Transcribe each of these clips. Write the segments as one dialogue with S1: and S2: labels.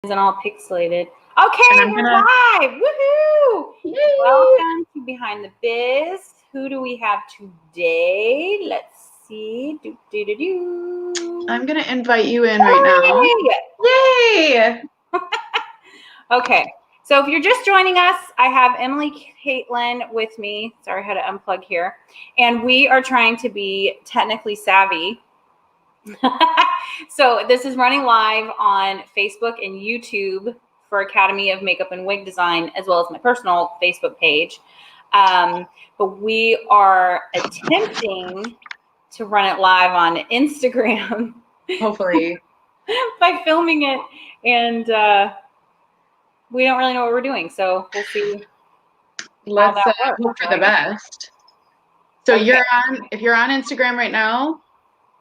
S1: And all pixelated. Okay, we're live. Woohoo!
S2: Yay!
S1: Welcome to Behind the Biz. Who do we have today? Let's see.
S2: I'm gonna invite you in right now. Yay!
S1: Okay, so if you're just joining us, I have Emily Caitlan with me. Sorry, I had to unplug here. And we are trying to be technically savvy. So this is running live on Facebook and YouTube for Academy of Makeup and Wig Design, as well as my personal Facebook page. But we are attempting to run it live on Instagram.
S2: Hopefully.
S1: By filming it. And we don't really know what we're doing. So we'll see.
S2: Let's hope for the best. So okay. If you're on Instagram right now,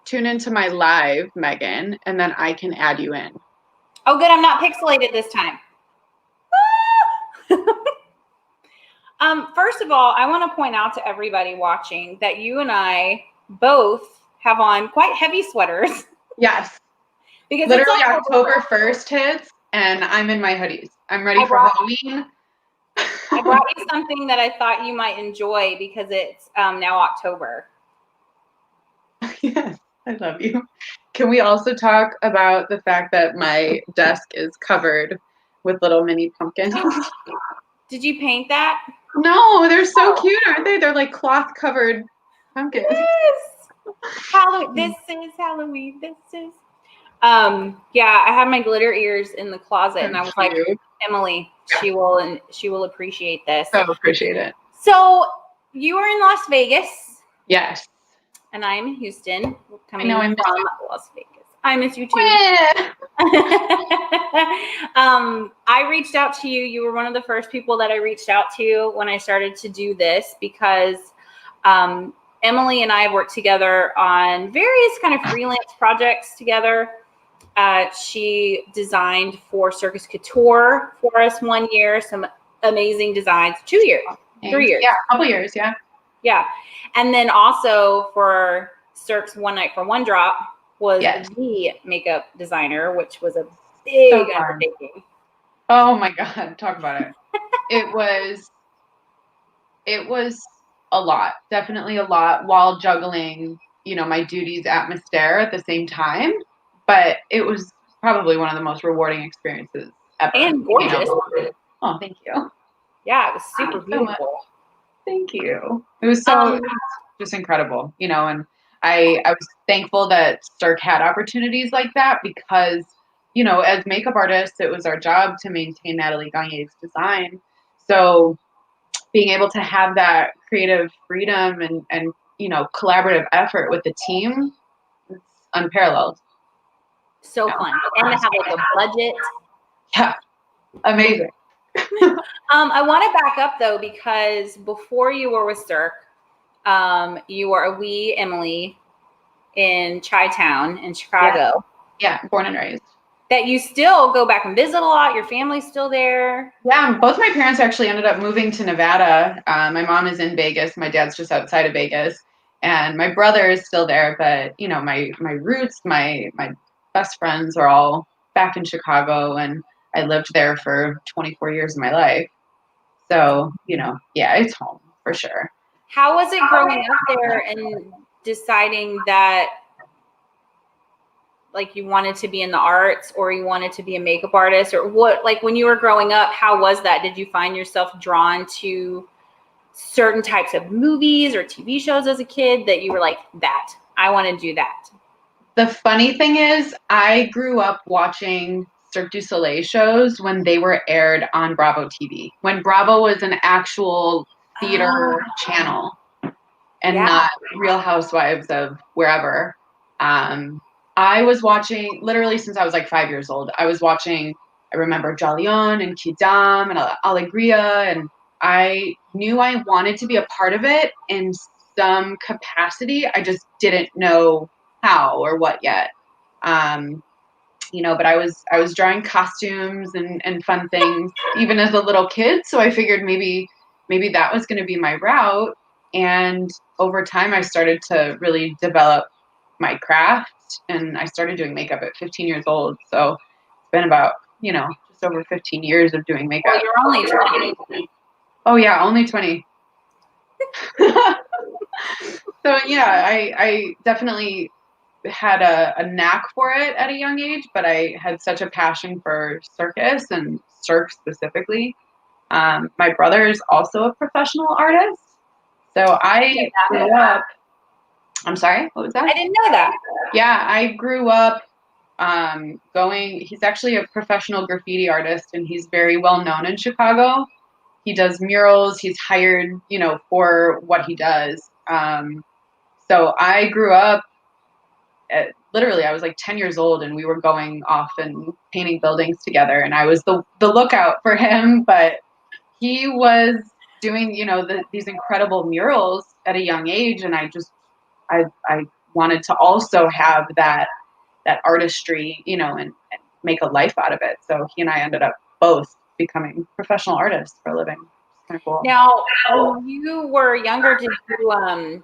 S2: tune into my live, Megan, and then I can add you in.
S1: Oh, good. I'm not pixelated this time. First of all, I want to point out to everybody watching that you and I both have on quite heavy sweaters.
S2: Yes. Because literally October 1st hits, and I'm in my hoodies. I'm ready for Halloween.
S1: I brought you something that I thought you might enjoy because it's now October.
S2: Yes. I love you. Can we also talk about the fact that my desk is covered with little mini pumpkins?
S1: Did you paint that?
S2: No, they're so cute, aren't they? They're like cloth covered pumpkins.
S1: Yes. This is Halloween. This is. Yeah, I have my glitter ears in the closet, and I was like, Emily, she will appreciate this.
S2: So appreciate it.
S1: So you are in Las Vegas.
S2: Yes.
S1: And I'm in Houston, coming
S2: from
S1: Las Vegas. I miss you too. I reached out to you. You were one of the first people that I reached out to when I started to do this because Emily and I have worked together on various kind of freelance projects together. She designed for Cirque du Soleil for us 1 year, some amazing designs, 2 years, 3 years.
S2: Yeah, a couple years, yeah.
S1: Yeah. And then also for Cirque's One Night for One Drop was the makeup designer, which was a big undertaking.
S2: Oh my God. Talk about it. It was a lot, definitely a lot, while juggling, my duties at Mystere at the same time. But it was probably one of the most rewarding experiences ever.
S1: And gorgeous.
S2: Oh, thank you.
S1: Yeah, it was super beautiful.
S2: Thank you. It was so just incredible, and I was thankful that Cirque had opportunities like that because, as makeup artists, it was our job to maintain Natalie Gagne's design. So being able to have that creative freedom and collaborative effort with the team, it's unparalleled.
S1: So fun. And to have like a budget.
S2: Yeah. Amazing.
S1: I want to back up though, because before you were with Cirque, you were a wee Emily in Chi-Town in Chicago.
S2: Yeah, born and raised.
S1: That you still go back and visit a lot. Your family's still there.
S2: Yeah, both my parents actually ended up moving to Nevada. My mom is in Vegas. My dad's just outside of Vegas. And my brother is still there. But, my roots, my best friends are all back in Chicago. And I lived there for 24 years of my life. So, yeah, it's home for sure.
S1: How was it growing up there and deciding that like you wanted to be in the arts or you wanted to be a makeup artist, or what, like when you were growing up, how was that? Did you find yourself drawn to certain types of movies or TV shows as a kid that you were like, that I want to do that?
S2: The funny thing is I grew up watching Cirque du Soleil shows when they were aired on Bravo TV, when Bravo was an actual theater channel and not Real Housewives of wherever. I was watching literally since I was like 5 years old. I remember Jolion and Kidam and Alegria, and I knew I wanted to be a part of it in some capacity. I just didn't know how or what yet. But I was drawing costumes and fun things even as a little kid. So I figured maybe that was going to be my route. And over time, I started to really develop my craft, and I started doing makeup at 15 years old. So it's been about just over 15 years of doing makeup.
S1: Well, you're only 20.
S2: Oh yeah, only 20. So yeah, I definitely had a knack for it at a young age, but I had such a passion for circus and Cirque specifically. My brother is also a professional artist. So I grew up. I'm sorry, what was that?
S1: I didn't know that.
S2: Yeah, I grew up he's actually a professional graffiti artist, and he's very well known in Chicago. He does murals. He's hired, for what he does. So I grew up literally, I was like 10 years old, and we were going off and painting buildings together, and I was the lookout for him, but he was doing, these incredible murals at a young age, and I wanted to also have that artistry, and make a life out of it. So he and I ended up both becoming professional artists for a living. It's kind of cool.
S1: Now, when you were younger, did you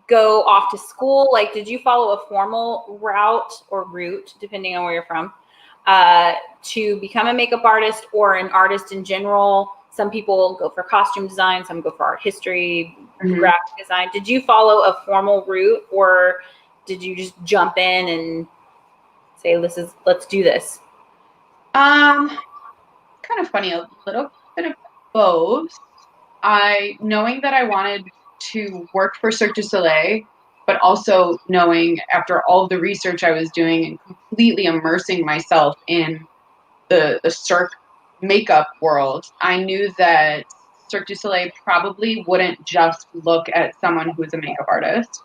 S1: go off to school? Like, did you follow a formal route, depending on where you're from, to become a makeup artist or an artist in general? Some people go for costume design, some go for art history, graphic design. Did you follow a formal route, or did you just jump in and say, let's do this?
S2: Kind of funny, a little bit of both. Knowing that I wanted to work for Cirque du Soleil, but also knowing after all of the research I was doing and completely immersing myself in the Cirque makeup world, I knew that Cirque du Soleil probably wouldn't just look at someone who is a makeup artist.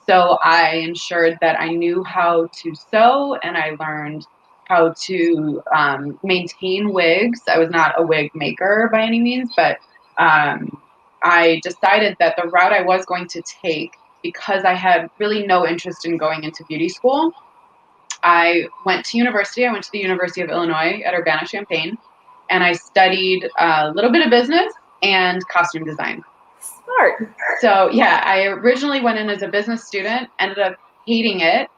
S2: So I ensured that I knew how to sew, and I learned how to maintain wigs. I was not a wig maker by any means, but I decided that the route I was going to take, because I had really no interest in going into beauty school, I went to university. I went to the University of Illinois at Urbana-Champaign, and I studied a little bit of business and costume design.
S1: Smart.
S2: So yeah, I originally went in as a business student, ended up hating it,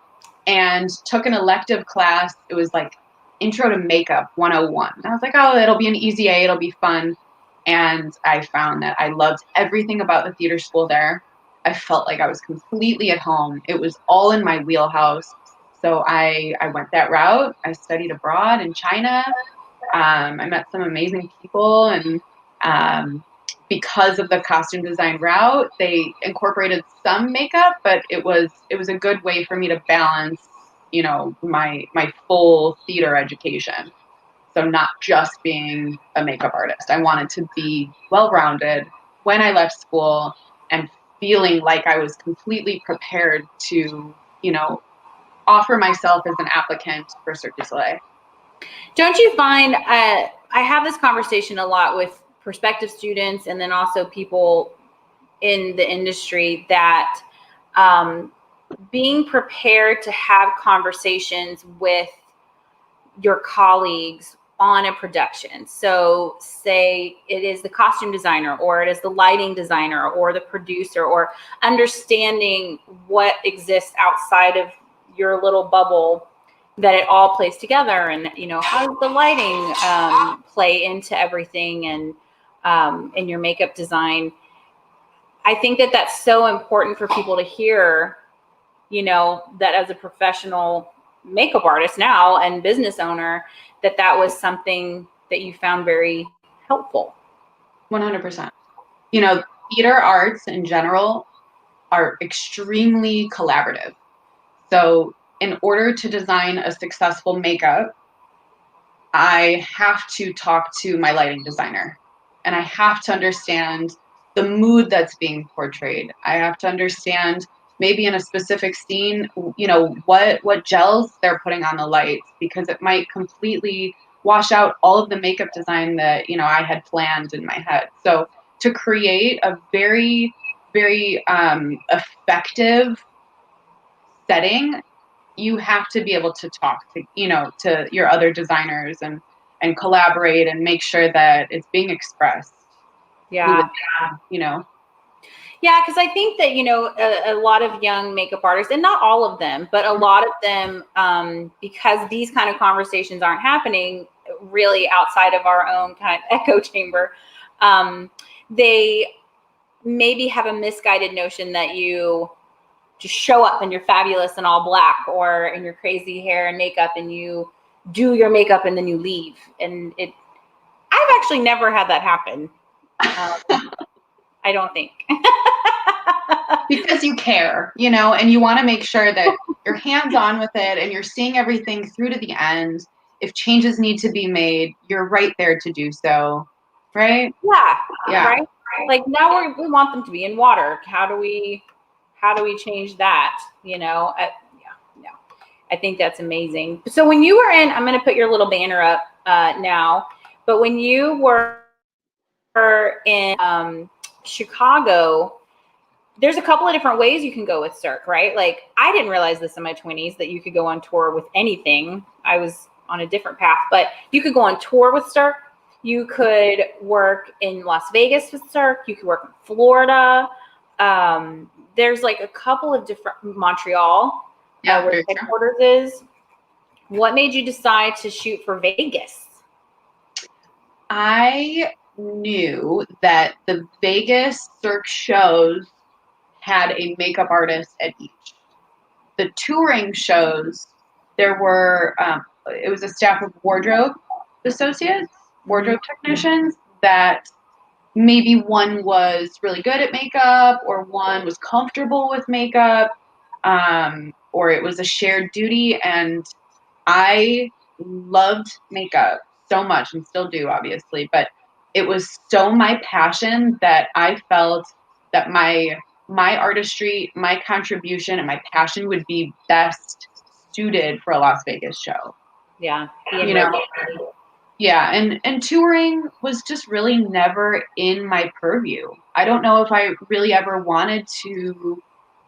S2: and took an elective class. It was like Intro to Makeup 101. And I was like, oh, it'll be an easy A, it'll be fun. And I found that I loved everything about the theater school there. I felt like I was completely at home. It was all in my wheelhouse. So I went that route. I studied abroad in China. I met some amazing people, and because of the costume design route, they incorporated some makeup, but it was a good way for me to balance, my full theater education. So not just being a makeup artist. I wanted to be well-rounded when I left school and feeling like I was completely prepared to, offer myself as an applicant for Cirque du Soleil.
S1: Don't you find, I have this conversation a lot with prospective students and then also people in the industry, that being prepared to have conversations with your colleagues on a production. So say it is the costume designer, or it is the lighting designer, or the producer, or understanding what exists outside of your little bubble, that it all plays together, and how does the lighting play into everything, and in your makeup design. I think that that's so important for people to hear, that as a professional makeup artist now and business owner, that was something that you found very helpful.
S2: 100%. Theater arts in general are extremely collaborative. So in order to design a successful makeup, I have to talk to my lighting designer, and I have to understand the mood that's being portrayed. I have to understand, maybe in a specific scene, what gels they're putting on the lights, because it might completely wash out all of the makeup design that, I had planned in my head. So to create a very, very effective setting, you have to be able to talk to your other designers and collaborate and make sure that it's being expressed.
S1: Yeah. Yeah, because I think that, a lot of young makeup artists, and not all of them, but a lot of them, because these kind of conversations aren't happening really outside of our own kind of echo chamber, they maybe have a misguided notion that you just show up and you're fabulous in all black or in your crazy hair and makeup and you do your makeup and then you leave. And I've actually never had that happen. I don't think.
S2: Because you care, and you want to make sure that you're hands-on with it and you're seeing everything through to the end. If changes need to be made, you're right there to do so, right?
S1: Yeah. Right. Like now we want them to be in water. How do we change that? No. I think that's amazing. So when you were I'm going to put your little banner up now, but when you were in Chicago, there's a couple of different ways you can go with Cirque, right? Like I didn't realize this in my 20s that you could go on tour with anything. I was on a different path, but you could go on tour with Cirque. You could work in Las Vegas with Cirque. You could work in Florida. There's like a couple of different Montreal, where the headquarters is. What made you decide to shoot for Vegas?
S2: I knew that the Vegas Cirque shows had a makeup artist at each. The touring shows, there were, it was a staff of wardrobe associates, wardrobe technicians, that maybe one was really good at makeup or one was comfortable with makeup, or it was a shared duty. And I loved makeup so much and still do, obviously, but it was so my passion that I felt that my artistry, my contribution, and my passion would be best suited for a Las Vegas show.
S1: Yeah.
S2: Yeah, and touring was just really never in my purview. I don't know if I really ever wanted to,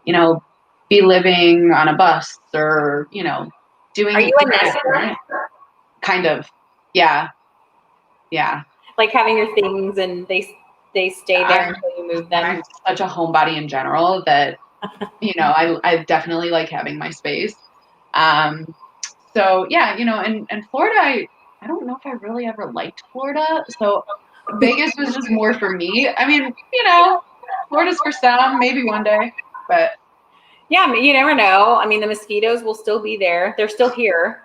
S2: be living on a bus or, doing.
S1: Are you a nester?
S2: Kind of. Yeah. Yeah.
S1: Like having your things and they stay there until you move them.
S2: I'm such a homebody in general that, I definitely like having my space. So yeah, and Florida, I don't know if I really ever liked Florida. So Vegas was just more for me. I mean, Florida's for some, maybe one day, but.
S1: Yeah, you never know. I mean, the mosquitoes will still be there. They're still here.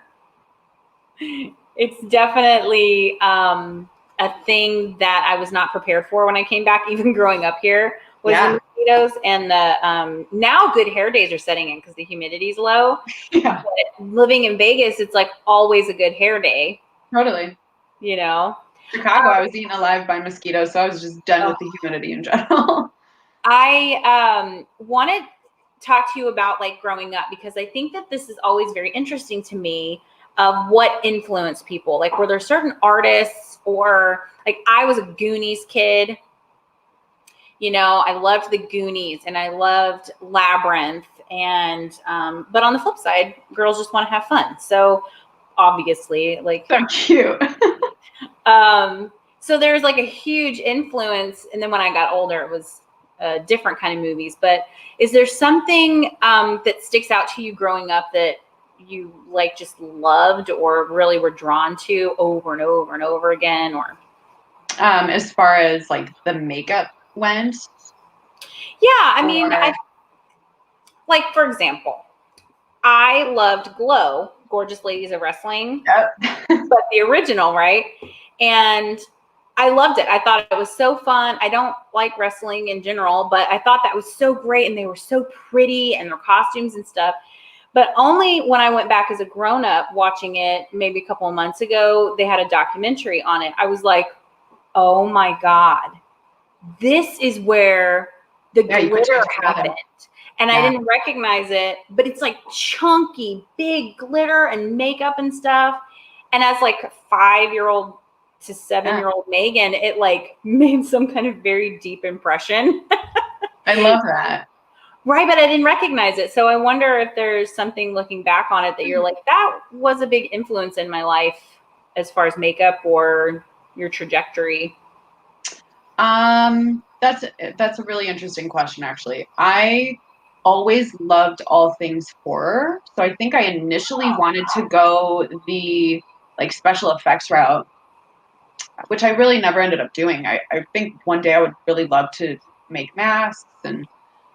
S1: It's definitely a thing that I was not prepared for when I came back, even growing up here, was the mosquitoes. And the now good hair days are setting in because the humidity's low.
S2: Yeah.
S1: But living in Vegas, it's like always a good hair day.
S2: Totally. Chicago, I was eaten alive by mosquitoes, so I was just done with the humidity in general.
S1: I want to talk to you about like growing up, because I think that this is always very interesting to me of what influenced people. Like, were there certain artists, or like I was a Goonies kid. I loved the Goonies and I loved Labyrinth, and but on the flip side, girls just want to have fun. So obviously, like,
S2: so cute.
S1: So there's like a huge influence. And then when I got older, it was different kind of movies. But is there something that sticks out to you growing up that you like just loved or really were drawn to over and over and over again? Or
S2: as far as like the makeup went?
S1: Yeah, I mean, like, for example, I loved Glow, Gorgeous Ladies of Wrestling, but the original, right? And I loved it. I thought it was so fun. I don't like wrestling in general, but I thought that was so great. And they were so pretty, and their costumes and stuff. But only when I went back as a grown-up watching it, maybe a couple of months ago, they had a documentary on it. I was like, oh my God, this is where the glitter happened. And I didn't recognize it, but it's like chunky, big glitter and makeup and stuff. And as like a 5-year-old to 7-year-old Megan, it like made some kind of very deep impression.
S2: I love that.
S1: Right, but I didn't recognize it. So I wonder if there's something looking back on it that you're like, that was a big influence in my life as far as makeup or your trajectory.
S2: That's a really interesting question, actually. I always loved all things horror, so I think I initially wanted to go the like special effects route, which I really never ended up doing. I think one day I would really love to make masks and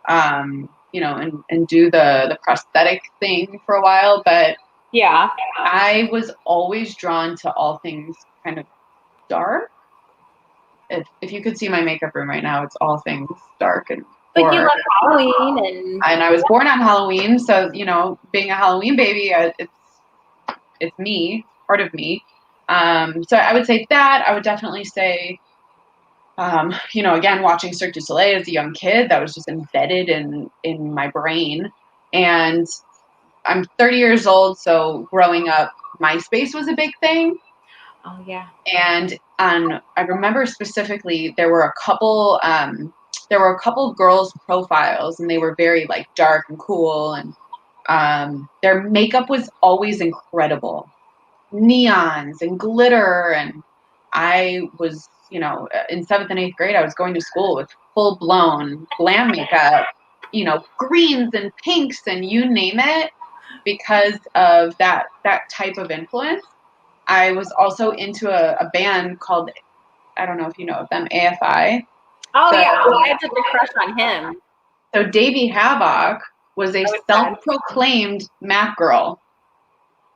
S2: and do the prosthetic thing for a while, but
S1: Yeah.
S2: I was always drawn to all things kind of dark. If you could see my makeup room right now, it's all things dark and
S1: But you
S2: horror.
S1: love Halloween and
S2: I was born on Halloween, so being a Halloween baby, it's me, part of me. So I would say that. I would definitely say, again, watching Cirque du Soleil as a young kid, that was just embedded in my brain. And I'm 30 years old, so growing up, MySpace was a big thing.
S1: oh yeah.
S2: And I remember specifically there were a couple girls' profiles, and they were very like dark and cool, and their makeup was always incredible, neons and glitter. And I was, in 7th and 8th grade, I was going to school with full blown glam makeup, greens and pinks and you name it, because of that type of influence. I was also into a band called, I don't know if you know of them, AFI.
S1: Oh
S2: So,
S1: yeah, I had a big crush on him.
S2: So Davey Havoc was a self-proclaimed Mac girl,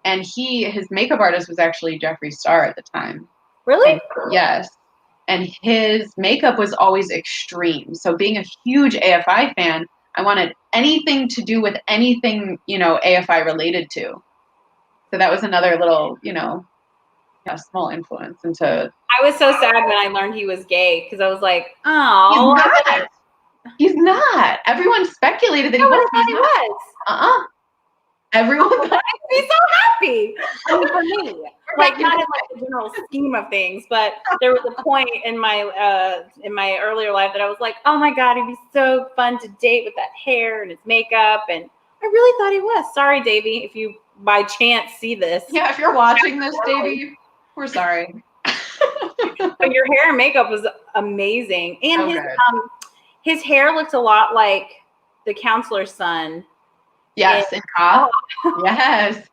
S2: and his makeup artist was actually Jeffree Star at the time.
S1: Really?
S2: Yes. And his makeup was always extreme. So being a huge AFI fan, I wanted anything to do with anything, AFI related to. So that was another little, small influence into.
S1: I was so sad when I learned he was gay because I was like, oh.
S2: He's not. Everyone speculated that he was.
S1: He was.
S2: Everyone
S1: thought I'd be so happy. I mean, for me, like not in like the general scheme of things, but there was a point in my earlier life that I was like, oh my God, he'd be so fun to date with that hair and his makeup, and I really thought he was. Sorry, Davey, if you by chance see this.
S2: Yeah, if you're watching this, Davey, we're sorry.
S1: But your hair and makeup was amazing, and his hair looked a lot like the counselor's son.
S2: Yes, in Ka. Yes.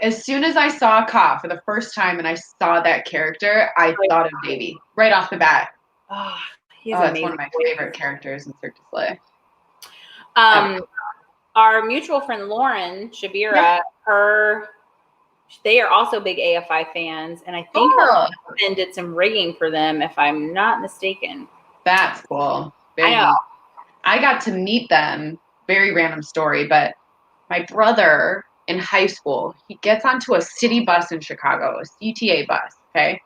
S2: As soon as I saw Ka for the first time and I saw that character, I thought of Davey right off the bat.
S1: Oh, he's amazing.
S2: It's one of my favorite characters in Cirque du
S1: Soleil. Our mutual friend Lauren Shabira, they are also big AFI fans, and I think her husband did some rigging for them, if I'm not mistaken.
S2: That's cool.
S1: I know.
S2: I got to meet them. Very random story, but my brother in high school, he gets onto a city bus in Chicago, a CTA bus, okay?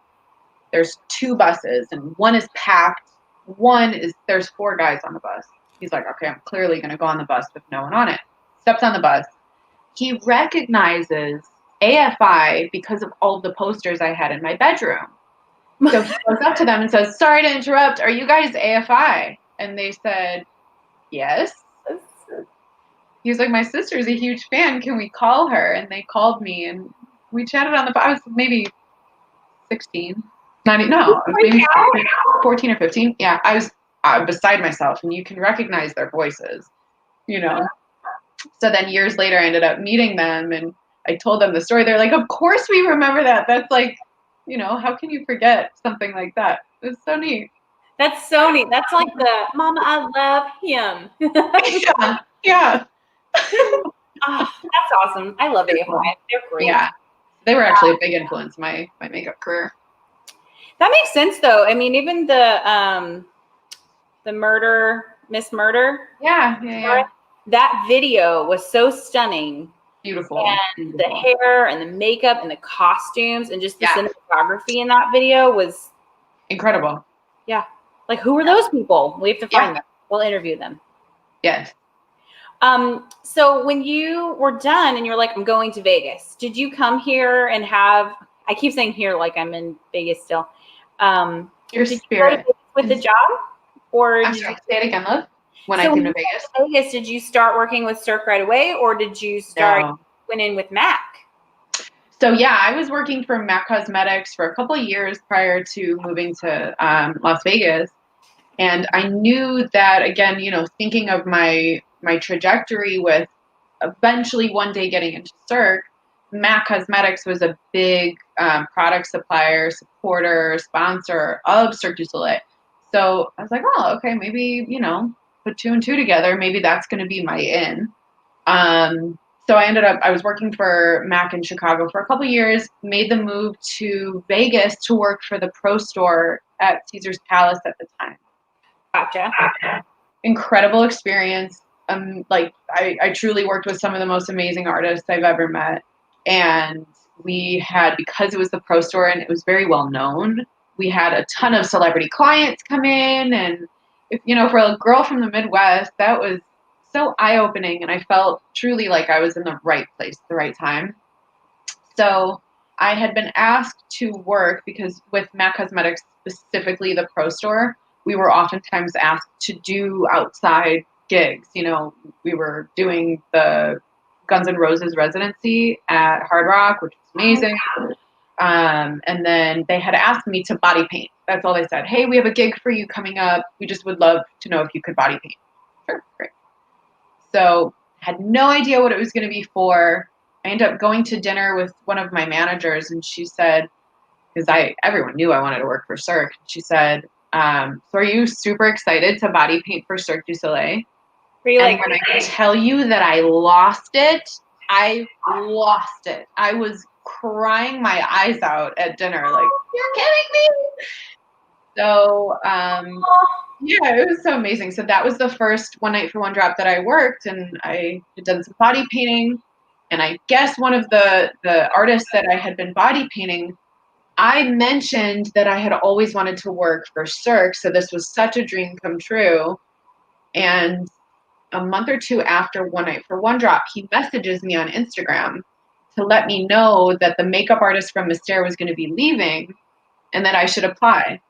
S2: There's 2 buses, and one is packed. There's 4 guys on the bus. He's like, okay, I'm clearly going to go on the bus with no one on it. Steps on the bus. He recognizes AFI because of all the posters I had in my bedroom. So he goes up to them and says, sorry to interrupt, are you guys AFI? And they said, yes. He was like, my sister's a huge fan. Can we call her? And they called me, and we chatted on the phone. I was maybe 16. Maybe 14 or 15. Yeah, I was beside myself, and you can recognize their voices, So then years later, I ended up meeting them, and I told them the story. They're like, of course we remember that. That's like, how can you forget something like that? It's so neat.
S1: That's so neat. That's like the Mama, I love him.
S2: Yeah.
S1: Oh, that's awesome. I love AFI. They're great.
S2: Yeah. They were actually a big influence in my makeup career.
S1: That makes sense, though. I mean, even the Miss Murder.
S2: Yeah.
S1: That video was so stunning.
S2: Beautiful.
S1: And the hair and the makeup and the costumes and just the cinematography in that video was
S2: incredible.
S1: Yeah. Like, who are those people? We have to find them. We'll interview them.
S2: Yes.
S1: So when you were done and you're like, I'm going to Vegas, did you come here and I keep saying here like I'm in Vegas still.
S2: Your spirit.
S1: With the job? Or
S2: I'm sorry, say it again, love. When I came to
S1: Vegas, did you start working with Cirque right away, or did you went in with MAC?
S2: So yeah, I was working for MAC Cosmetics for a couple of years prior to moving to Las Vegas. And I knew that, again, thinking of my trajectory with eventually one day getting into Cirque, MAC Cosmetics was a big product supplier, supporter, sponsor of Cirque du Soleil. So I was like, oh, okay, maybe, put two and two together. Maybe that's going to be my in. So I was working for MAC in Chicago for a couple years, made the move to Vegas to work for the pro store at Caesar's Palace at the time.
S1: Gotcha.
S2: Incredible experience. I truly worked with some of the most amazing artists I've ever met. And we had, because it was the pro store and it was very well known, we had a ton of celebrity clients come in. And, for a girl from the Midwest, that was so eye-opening. And I felt truly like I was in the right place at the right time. So I had been asked to work, because with MAC Cosmetics, specifically the pro store, we were oftentimes asked to do outside gigs. We were doing the Guns N' Roses residency at Hard Rock, which was amazing. And then they had asked me to body paint. That's all they said. Hey, we have a gig for you coming up. We just would love to know if you could body paint. Sure, great. So had no idea what it was going to be for. I ended up going to dinner with one of my managers, and she said, because everyone knew I wanted to work for Cirque. She said, so are you super excited to body paint for Cirque du Soleil?
S1: Were you
S2: and when I tell you that I lost it. I was crying my eyes out at dinner, like, you're kidding me. So, yeah, it was so amazing. So that was the first One Night for One Drop that I worked, and I had done some body painting. And I guess one of the artists that I had been body painting, I mentioned that I had always wanted to work for Cirque, so this was such a dream come true. And a month or two after One Night for One Drop, he messages me on Instagram to let me know that the makeup artist from Mystere was going to be leaving and that I should apply.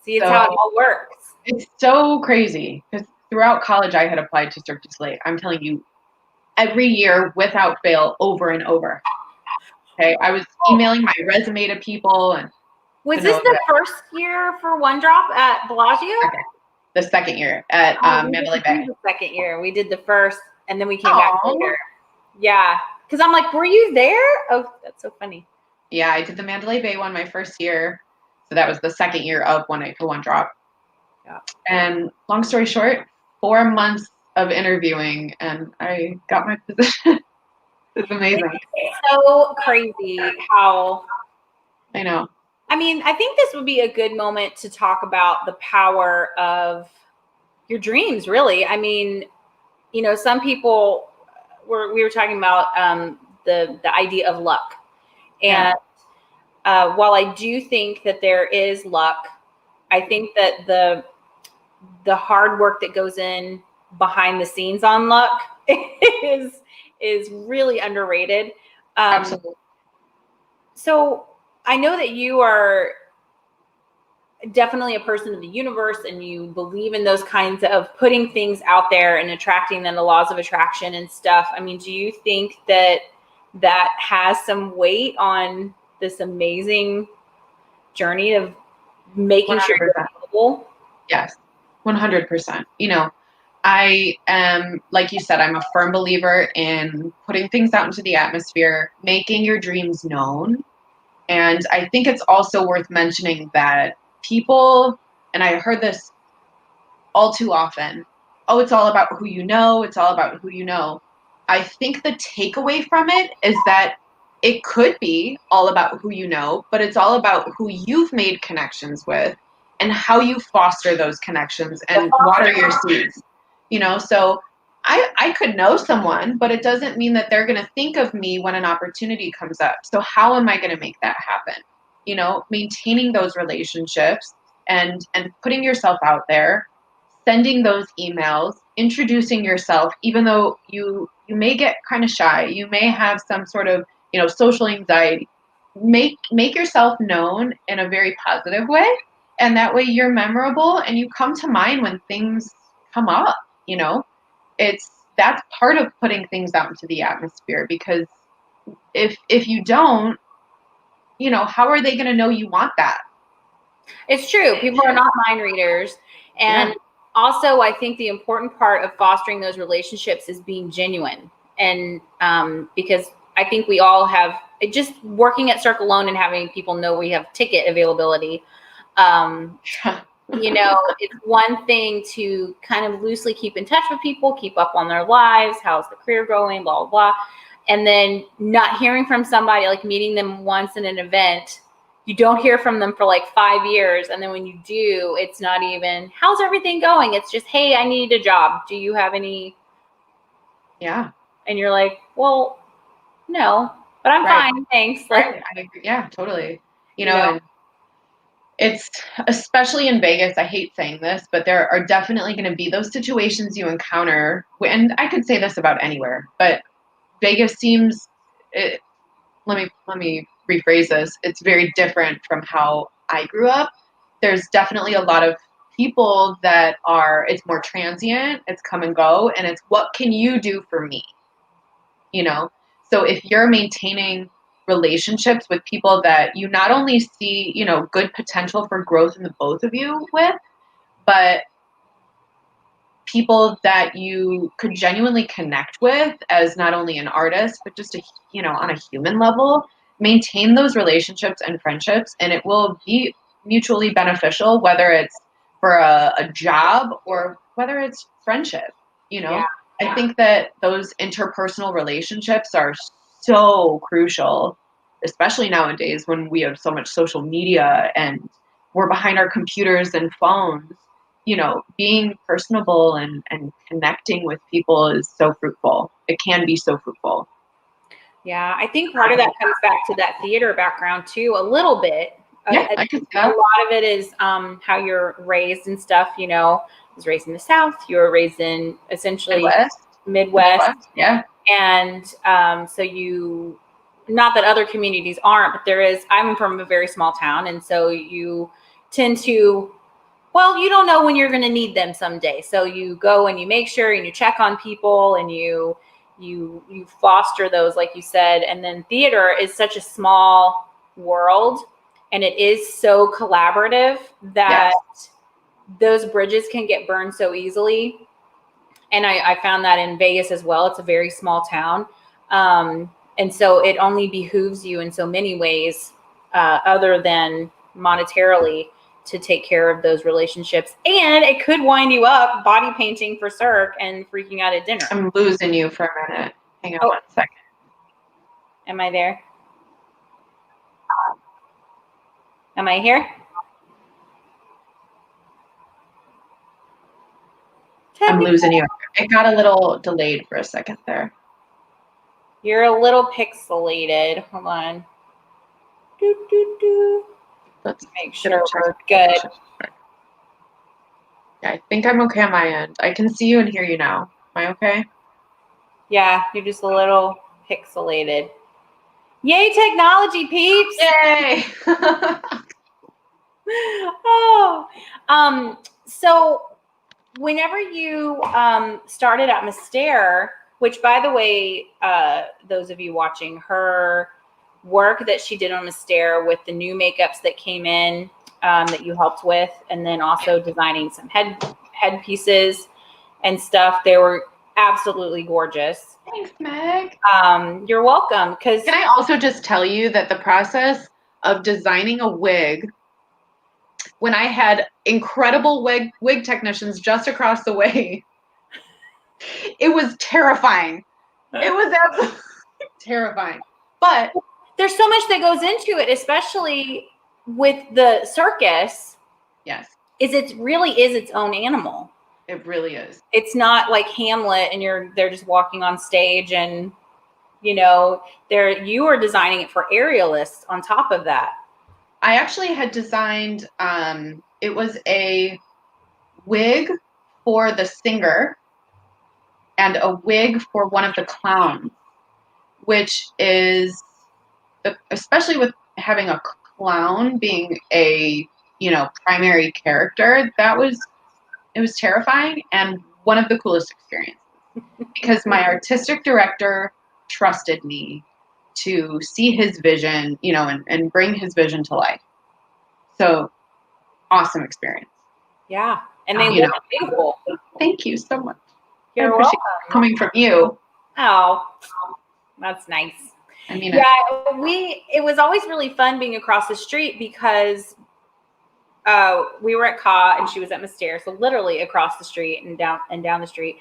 S1: See, it's how it all works.
S2: It's so crazy, because throughout college I had applied to Cirque du Soleil. I'm telling you, every year without fail, over and over. Okay, I was emailing my resume to people. And
S1: was this the first year for One Drop at Bellagio?
S2: Okay. The second year at Mandalay Bay.
S1: The second year. We did the first, and then we came back later. Yeah, because I'm like, were you there? Oh, that's so funny.
S2: Yeah, I did the Mandalay Bay one my first year. So that was the second year of One Night for One Drop.
S1: Yeah.
S2: And long story short, 4 months of interviewing, and I got my position. It's amazing.
S1: It's so crazy how.
S2: I know.
S1: I mean, I think this would be a good moment to talk about the power of your dreams, really. I mean, some people we were talking about the idea of luck. And while I do think that there is luck, I think that the hard work that goes in behind the scenes on luck is really underrated.
S2: Absolutely.
S1: So I know that you are definitely a person of the universe, and you believe in those kinds of putting things out there and attracting them, the laws of attraction and stuff. I mean, do you think that has some weight on this amazing journey of making 100%. Sure you're available?
S2: Yes, 100%. I am, like you said, I'm a firm believer in putting things out into the atmosphere, making your dreams known. And I think it's also worth mentioning that people, and I heard this all too often, oh, it's all about who you know. It's all about who you know. I think the takeaway from it is that it could be all about who you know, but it's all about who you've made connections with and how you foster those connections and water your seeds. So I could know someone, but it doesn't mean that they're going to think of me when an opportunity comes up. So how am I going to make that happen? Maintaining those relationships and putting yourself out there, sending those emails, introducing yourself, even though you may get kind of shy, you may have some sort of, social anxiety. Make yourself known in a very positive way. And that way you're memorable and you come to mind when things come up, that's part of putting things out into the atmosphere, because if you don't, how are they going to know you want that?
S1: It's true. People are not mind readers. And also, I think the important part of fostering those relationships is being genuine. And because I think we all have, just working at Cirque alone and having people know we have ticket availability, you know, it's one thing to kind of loosely keep in touch with people, keep up on their lives, how's the career going, blah, blah, blah. And then not hearing from somebody, like meeting them once in an event, you don't hear from them for like 5 years. And then when you do, it's not even, how's everything going? It's just, hey, I need a job. Do you have any?
S2: Yeah.
S1: And you're like, well, no, but I'm fine. Thanks. Like,
S2: I agree. Yeah, totally. You know, and it's, especially in Vegas, I hate saying this, but there are definitely going to be those situations you encounter. And I could say this about anywhere, but Vegas seems, let me rephrase this. It's very different from how I grew up. There's definitely a lot of people that are, it's more transient, it's come and go, and it's what can you do for me? You know? So if you're maintaining relationships with people that you not only see, you know, good potential for growth in the both of you with, but people that you could genuinely connect with as not only an artist, but just a, you know, on a human level, maintain those relationships and friendships, and it will be mutually beneficial, whether it's for a job or whether it's friendship, you know? I think that those interpersonal relationships are so crucial, especially nowadays when we have so much social media and we're behind our computers and phones. You know, being personable and connecting with people is so fruitful. It can be so fruitful.
S1: Yeah, I think part of that comes back to that theater background too, a little bit.
S2: Yeah, I could see that.
S1: A lot of it is how you're raised and stuff. You know, I was raised in the South. You were raised in essentially Midwest.
S2: Yeah.
S1: And so you, not that other communities aren't, but there is, I'm from a very small town. And so you tend to, well, you don't know when you're going to need them someday. So you go and you make sure and you check on people and you foster those, like you said. And then theater is such a small world and it is so collaborative that those bridges can get burned so easily. And I found that in Vegas as well. It's a very small town. And so it only behooves you in so many ways, other than monetarily, to take care of those relationships. And it could wind you up body painting for Cirque and freaking out at dinner.
S2: I'm losing you for a minute. Hang on 1 second.
S1: Am I there? Am I here?
S2: I'm losing you. It got a little delayed for a second there.
S1: You're a little pixelated. Hold on. Let's make sure we're good.
S2: Yeah, I think I'm okay on my end. I can see you and hear you now. Am I okay?
S1: Yeah, you're just a little pixelated. Yay, technology, peeps!
S2: Yay!
S1: So whenever you started at Mystere, which, by the way, those of you watching, her work that she did on Mystere with the new makeups that came in that you helped with, and then also designing some headpieces and stuff, they were absolutely gorgeous.
S2: Thanks, Meg.
S1: You're welcome. Can
S2: I also just tell you that the process of designing a wig, when I had incredible wig technicians just across the way, it was terrifying. It was absolutely terrifying. But
S1: there's so much that goes into it, especially with the circus.
S2: Yes.
S1: It really is its own animal.
S2: It really is.
S1: It's not like Hamlet and they're just walking on stage and, you know, you are designing it for aerialists on top of that.
S2: I actually had designed, it was a wig for the singer and a wig for one of the clowns, which is, especially with having a clown being a, you know, primary character, it was terrifying and one of the coolest experiences because my artistic director trusted me to see his vision, you know, and bring his vision to life. So awesome experience.
S1: Yeah. And they
S2: You
S1: look
S2: know.
S1: beautiful.
S2: Thank you so much.
S1: You're
S2: I appreciate
S1: welcome.
S2: coming from you.
S1: Oh, that's nice.
S2: I mean,
S1: Yeah, it was always really fun being across the street because we were at Ka and she was at Mystere, so literally across the street and down the street.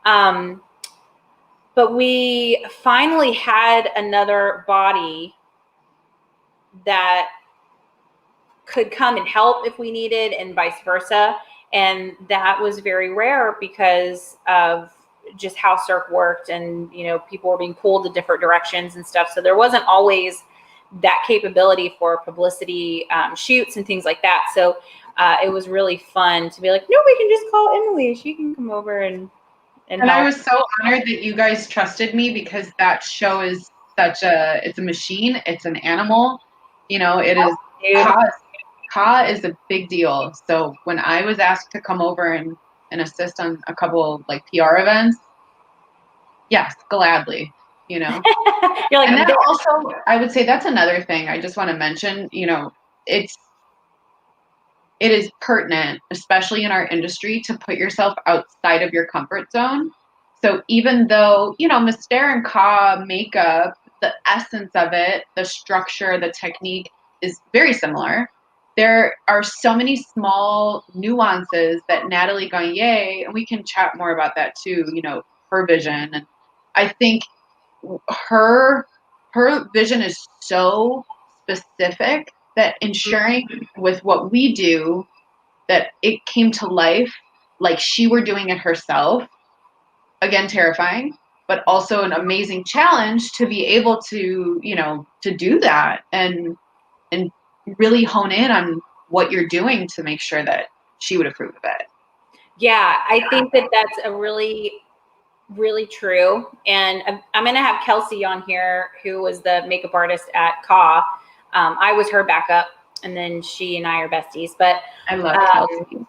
S1: But we finally had another body that could come and help if we needed, and vice versa. And that was very rare because of just how Cirque worked, and people were being pulled in different directions and stuff. So there wasn't always that capability for publicity shoots and things like that. So it was really fun to be like, no, we can just call Emily. She can come over and help.
S2: I was so honored that you guys trusted me, because that show is it's a machine. It's an animal. It is. Ka is a big deal. So when I was asked to come over and assist on a couple like PR events, yes, gladly.
S1: You're like,
S2: and then also, I would say that's another thing I just want to mention. It is pertinent, especially in our industry, to put yourself outside of your comfort zone. So even though, Mystere and Ka makeup, the essence of it, the structure, the technique is very similar, there are so many small nuances that Natalie Gagne, and we can chat more about that too, her vision. And I think her vision is so specific that ensuring with what we do that it came to life like she were doing it herself. Again, terrifying, but also an amazing challenge to be able to, to do that and really hone in on what you're doing to make sure that she would approve of it.
S1: Yeah, I think that that's a really, really true. And I'm going to have Kelsey on here, who was the makeup artist at Ka. I was her backup, and then she and I are besties. But
S2: I love Kelsey.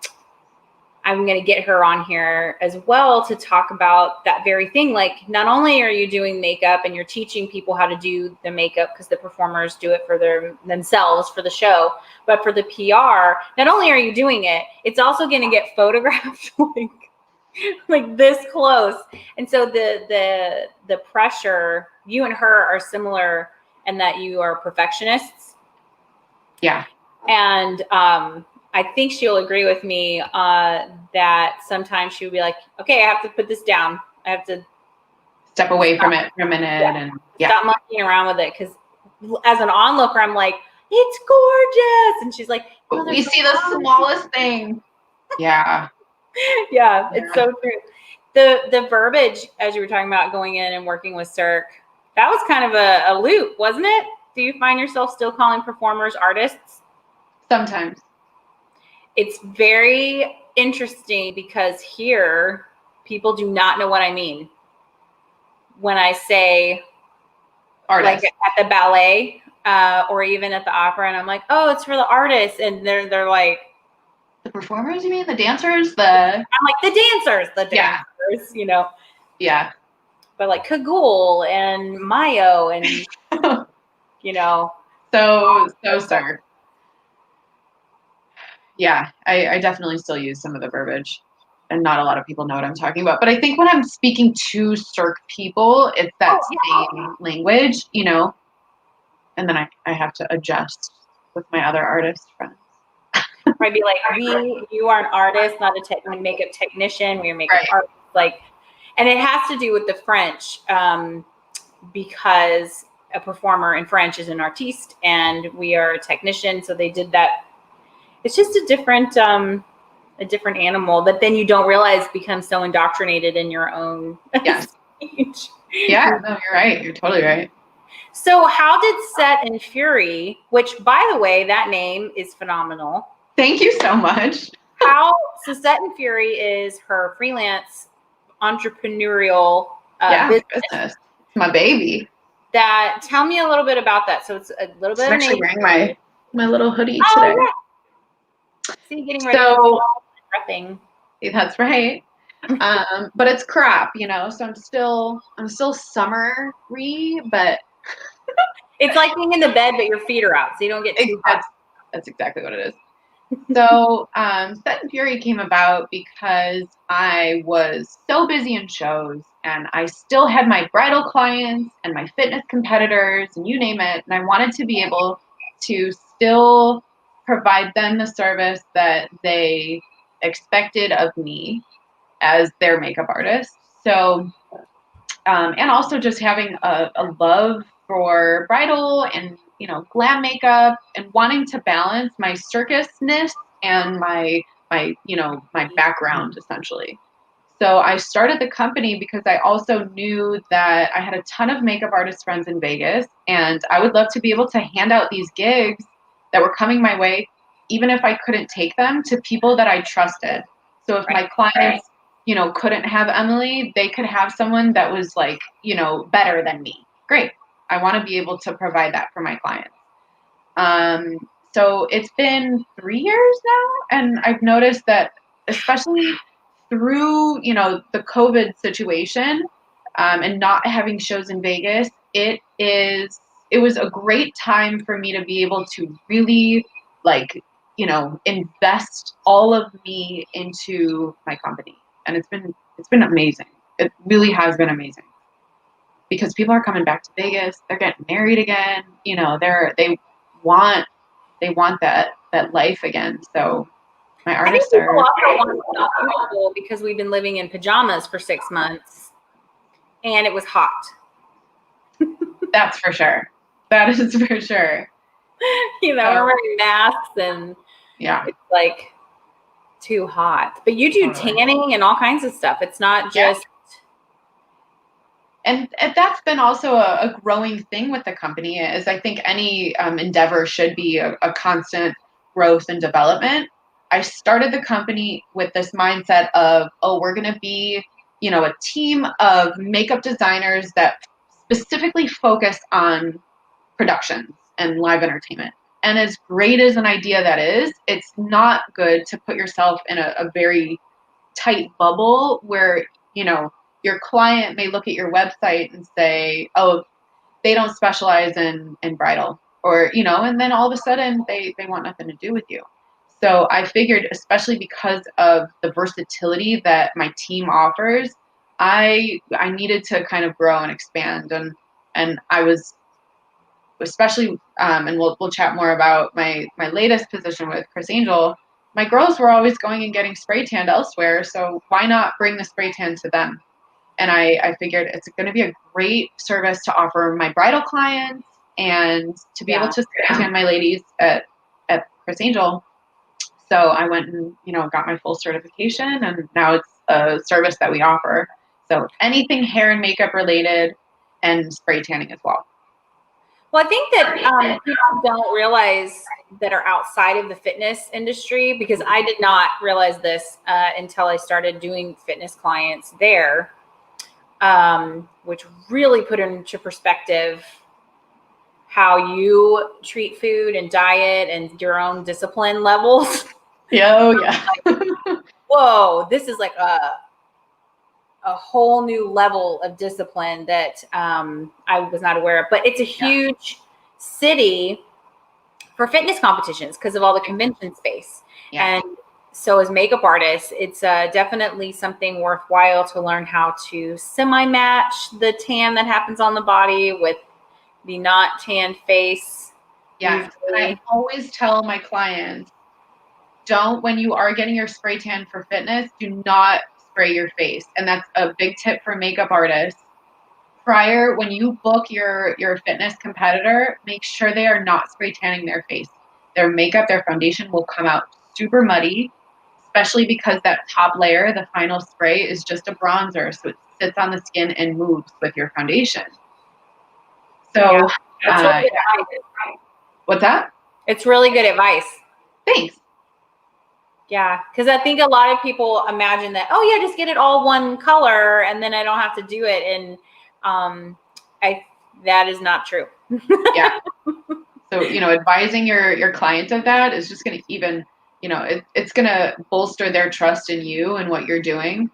S1: I'm going to get her on here as well to talk about that very thing. Like, not only are you doing makeup and you're teaching people how to do the makeup, because the performers do it for themselves for the show, but for the PR, not only are you doing it, it's also going to get photographed like this close. And so the pressure, you and her are similar in that you are perfectionists.
S2: Yeah.
S1: And I think she'll agree with me that sometimes she would be like, okay, I have to put this down. I have to
S2: step away from it for a minute and
S1: stop monkeying around with it. Because as an onlooker, I'm like, it's gorgeous. And she's like,
S2: oh, we see the smallest thing. Yeah.
S1: Yeah, it's so true. The verbiage, as you were talking about going in and working with Cirque, that was kind of a loop, wasn't it? Do you find yourself still calling performers artists?
S2: Sometimes. It's
S1: very interesting because here people do not know what I mean when I say artist. Like at the ballet or even at the opera, and I'm like, oh, it's for the artists, and they're like,
S2: the performers, you mean? The dancers?
S1: I'm like, the dancers,
S2: Yeah.
S1: But like Cagoule and Mayo and
S2: so Cirque. Yeah, I definitely still use some of the verbiage, and not a lot of people know what I'm talking about. But I think when I'm speaking to Cirque people, it's that same language, and then I have to adjust with my other artist friends.
S1: I'd be like, you are an artist, not a makeup technician. We are makeup artists, and it has to do with the French, because a performer in French is an artiste, and we are a technician. So they did that. It's just a different animal that then you don't realize becomes so indoctrinated in your own speech.
S2: Yeah, no, you're right. You're totally right.
S1: So how did Set and Fury, which by the way, that name is phenomenal.
S2: Thank you so much.
S1: So Set and Fury is her freelance entrepreneurial business.
S2: It's my baby.
S1: Tell me a little bit about that. So it's a little bit.
S2: I'm actually wearing my little hoodie today.
S1: Yeah. See, getting ready for prepping.
S2: That's right. But it's crap, so I'm still summery, but
S1: it's like being in the bed, but your feet are out, so you don't get too hot.
S2: That's exactly what it is. So Set and Fury came about because I was so busy in shows and I still had my bridal clients and my fitness competitors and you name it. And I wanted to be able to still provide them the service that they expected of me as their makeup artist. So, and also just having a love for bridal and, glam makeup and wanting to balance my circusness and my background essentially. So I started the company because I also knew that I had a ton of makeup artist friends in Vegas and I would love to be able to hand out these gigs that were coming my way, even if I couldn't take them, to people that I trusted. So if my clients, couldn't have Emily, they could have someone that was like, better than me. Great. I want to be able to provide that for my clients. So it's been 3 years now, and I've noticed that, especially through the COVID situation, and not having shows in Vegas, it was a great time for me to be able to really invest all of me into my company, and it's been amazing. It really has been amazing because people are coming back to Vegas. They're getting married again. They want that life again. So my
S1: I think
S2: artists
S1: people
S2: are.
S1: also want to feel comfortable because we've been living in pajamas for 6 months and it was hot.
S2: That's for sure. That is for sure.
S1: We're wearing masks and it's like too hot. But you do tanning and all kinds of stuff. It's not just.
S2: And that's been also a growing thing with the company, is I think any endeavor should be a constant growth and development. I started the company with this mindset of, we're going to be, a team of makeup designers that specifically focus on productions and live entertainment. And as great as an idea that is, it's not good to put yourself in a very tight bubble where, your client may look at your website and say, oh, they don't specialize in bridal, or, and then all of a sudden they want nothing to do with you. So I figured, especially because of the versatility that my team offers, I needed to kind of grow and expand. And I was, especially, and we'll chat more about my latest position with Criss Angel. My girls were always going and getting spray tanned elsewhere, so why not bring the spray tan to them? And I figured it's going to be a great service to offer my bridal clients and to be able to spray tan my ladies at Criss Angel. So I went and, got my full certification, and now it's a service that we offer. So anything hair and makeup related, and spray tanning as well.
S1: Well, I think that people don't realize that are outside of the fitness industry, because I did not realize this until I started doing fitness clients there, which really put into perspective how you treat food and diet and your own discipline levels.
S2: Yeah.
S1: Whoa, this is like a whole new level of discipline that I was not aware of. But it's a huge city for fitness competitions because of all the convention space. And so as makeup artists, it's definitely something worthwhile to learn how to semi-match the tan that happens on the body with the not tanned face.
S2: Yeah, I always tell my clients, when you are getting your spray tan for fitness, do not spray your face. And that's a big tip for makeup artists. When you book your fitness competitor, make sure they are not spray tanning their face. Their makeup, their foundation will come out super muddy, especially because that top layer, the final spray, is just a bronzer. So it sits on the skin and moves with your foundation. So,
S1: that's really good advice.
S2: What's that?
S1: It's really good advice.
S2: Thanks.
S1: Yeah, because I think a lot of people imagine that, just get it all one color and then I don't have to do it. And that is not true.
S2: Yeah. So, advising your client of that is just going to even, it's going to bolster their trust in you and what you're doing,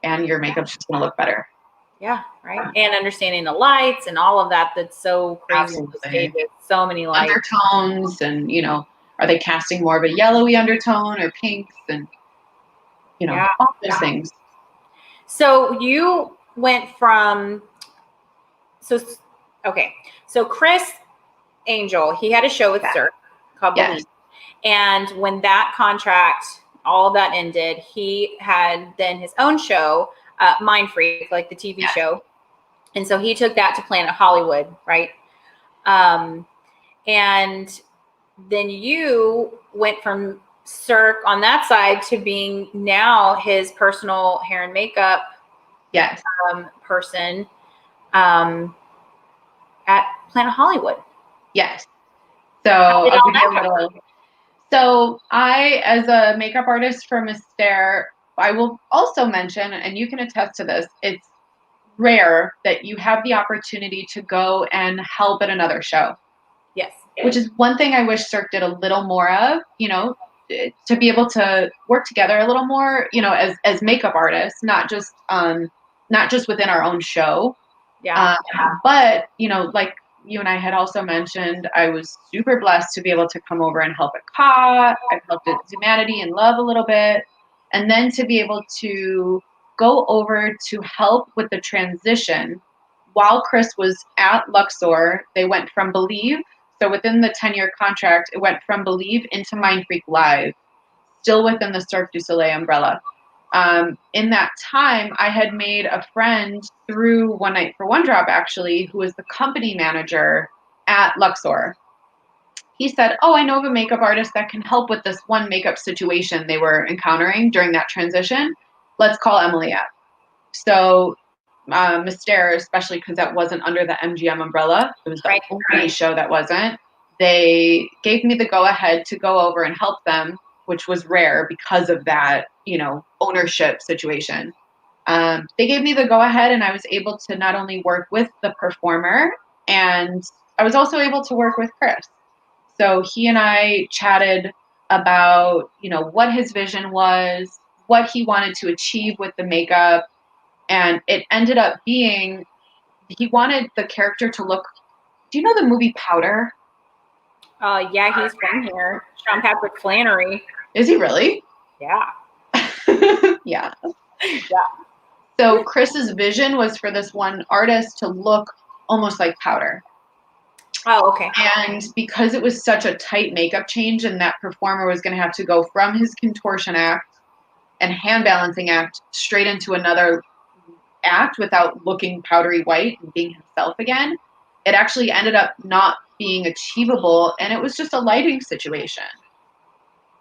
S2: and your makeup's just going to look better.
S1: Yeah, right. And understanding the lights and all of that. That's so crazy.
S2: Absolutely.
S1: So many lights.
S2: Undertones and, are they casting more of a yellowy undertone or pinks, and all those things.
S1: So you went from so Criss Angel, he had a show with Cirque called Believe. And when that contract, all of that ended, he had then his own show, MINDFREAK, like the TV show. And so he took that to Planet Hollywood, right? And then you went from Cirque on that side to being now his personal hair and makeup person at Planet Hollywood.
S2: Yes. So I'll give you a little. So I, as a makeup artist for Mystere, I will also mention, and you can attest to this, it's rare that you have the opportunity to go and help at another show.
S1: Yes.
S2: Which is one thing I wish Cirque did a little more of, to be able to work together a little more, as makeup artists, not just within our own show.
S1: Yeah.
S2: But, like you and I had also mentioned, I was super blessed to be able to come over and help at Ka. I've helped at Humanity and Love a little bit. And then to be able to go over to help with the transition while Criss was at Luxor. They went from Believe. So within the 10-year contract, it went from Believe into MINDFREAK Live, still within the Cirque du Soleil umbrella. In that time, I had made a friend through One Night for One Drop, actually, who was the company manager at Luxor. He said, I know of a makeup artist that can help with this one makeup situation they were encountering during that transition. Let's call Emily up. So Mystere, especially because that wasn't under the MGM umbrella, it was the only show that wasn't, they gave me the go-ahead to go over and help them, which was rare because of that, ownership situation. They gave me the go-ahead, and I was able to not only work with the performer, and I was also able to work with Criss. So he and I chatted about, what his vision was, what he wanted to achieve with the makeup, and it ended up being, he wanted the character to look, do you know the movie Powder?
S1: Yeah, he's from here. Sean Patrick Flannery.
S2: Is he really?
S1: Yeah.
S2: Yeah.
S1: Yeah.
S2: So Criss's vision was for this one artist to look almost like Powder.
S1: Oh, okay.
S2: And because it was such a tight makeup change, and that performer was going to have to go from his contortion act and hand balancing act straight into another act without looking powdery white and being himself again, it actually ended up not being achievable, and it was just a lighting situation.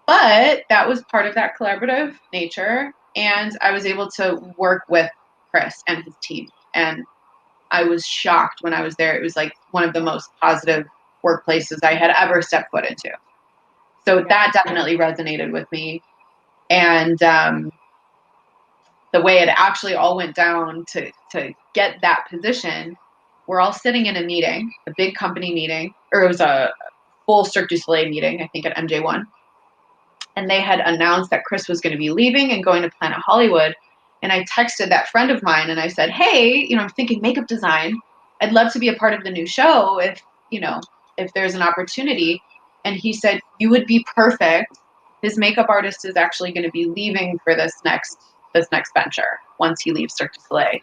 S2: But that was part of that collaborative nature, and I was able to work with Criss and his team, and I was shocked when I was there. It was like one of the most positive workplaces I had ever stepped foot into. So that definitely resonated with me. And the way it actually all went down to get that position, we're all sitting in a meeting, a big company meeting, or it was a full Cirque du Soleil meeting, I think at MJ1. And they had announced that Criss was going to be leaving and going to Planet Hollywood. And I texted that friend of mine and I said, hey, I'm thinking makeup design. I'd love to be a part of the new show if there's an opportunity. And he said, you would be perfect. His makeup artist is actually going to be leaving for this next venture once he leaves Cirque du Soleil.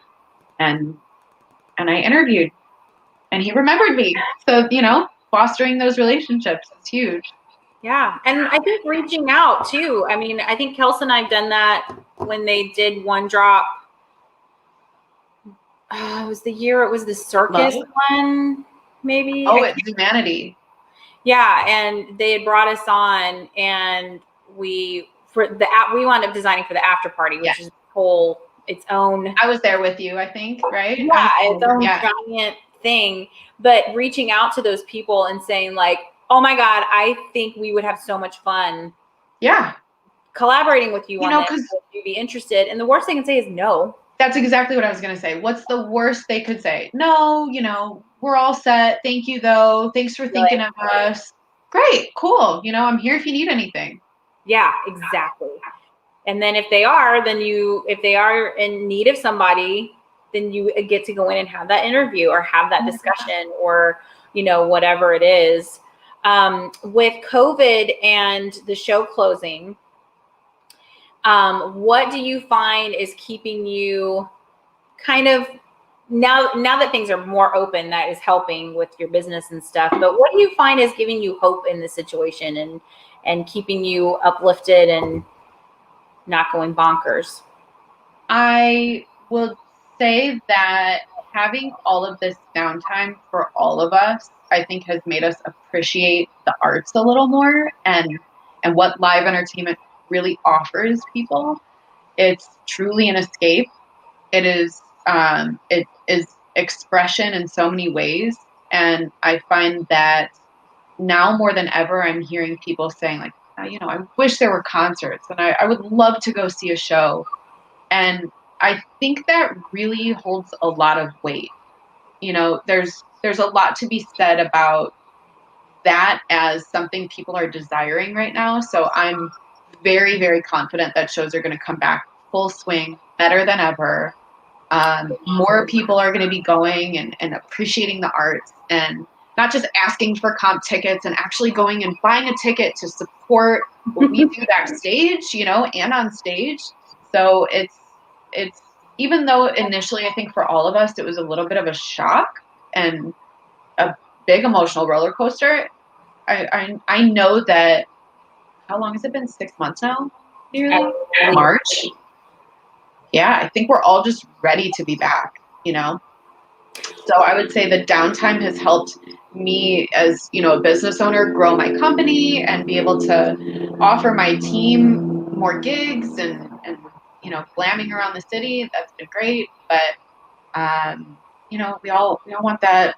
S2: And I interviewed, and he remembered me. So, fostering those relationships is huge.
S1: Yeah. And I think reaching out too. I mean, I think Kelsey and I've done that when they did One Drop. It was the circus one, maybe.
S2: Oh, it's Humanity.
S1: Yeah. And they had brought us on, and we wound up designing for the after party, which is its own.
S2: I was there with you, I think, right?
S1: Yeah. Its own giant thing. But reaching out to those people and saying like, oh my God, I think we would have so much fun.
S2: Yeah.
S1: Collaborating with you on this. Would you be interested? And the worst they can say is no.
S2: That's exactly what I was going to say. What's the worst they could say? No, we're all set. Thank you, though. Thanks for thinking of us. Great. Cool. I'm here if you need anything.
S1: Yeah, exactly. And then if they are in need of somebody, then you get to go in and have that interview or have that discussion or, whatever it is. With COVID and the show closing, what do you find is keeping you kind of, now that things are more open, that is helping with your business and stuff, but what do you find is giving you hope in the situation and keeping you uplifted and not going bonkers?
S2: I will say that having all of this downtime for all of us, I think has made us appreciate the arts a little more and what live entertainment really offers people. It's truly an escape. It is expression in so many ways. And I find that now more than ever, I'm hearing people saying like, I wish there were concerts and I would love to go see a show. And I think that really holds a lot of weight. There's a lot to be said about that as something people are desiring right now. So I'm very, very confident that shows are going to come back full swing, better than ever. More people are going to be going and appreciating the arts and not just asking for comp tickets and actually going and buying a ticket to support what we do backstage, and on stage. So it's even though initially I think for all of us it was a little bit of a shock and a big emotional roller coaster. I know that, how long has it been? 6 months now? Nearly? March. Yeah, I think we're all just ready to be back, So I would say the downtime has helped me as, a business owner grow my company and be able to offer my team more gigs and glamming around the city. That's been great. But, we all want that